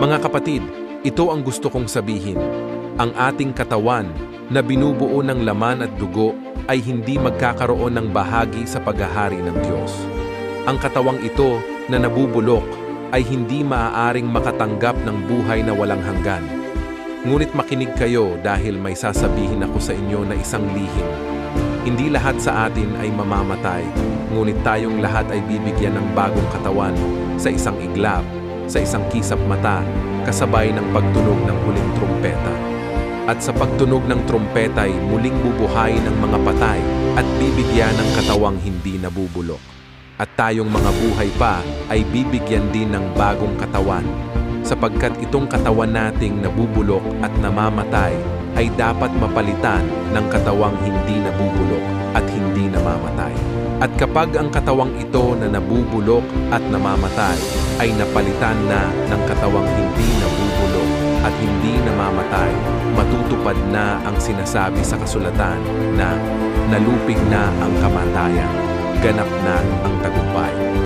Mga kapatid, ito ang gusto kong sabihin. Ang ating katawan na binubuo ng laman at dugo ay hindi magkakaroon ng bahagi sa paghahari ng Diyos. Ang katawang ito na nabubulok ay hindi maaaring makatanggap ng buhay na walang hanggan. Ngunit makinig kayo dahil may sasabihin ako sa inyo na isang lihim. Hindi lahat sa atin ay mamamatay, ngunit tayong lahat ay bibigyan ng bagong katawan sa isang iglap, sa isang kisap mata, kasabay ng pagtunog ng huling trumpeta. At sa pagtunog ng trumpeta ay muling bubuhayin ang mga patay at bibigyan ng katawang hindi nabubulok. At tayong mga buhay pa ay bibigyan din ng bagong katawan, sapagkat itong katawan nating nabubulok at namamatay ay dapat mapalitan ng katawang hindi nabubulok at hindi namamatay. At kapag ang katawang ito na nabubulok at namamatay ay napalitan na ng katawang hindi nabubulok at hindi namamatay, matutupad na ang sinasabi sa kasulatan na nalupig na ang kamatayan, ganap na ang tagumpay.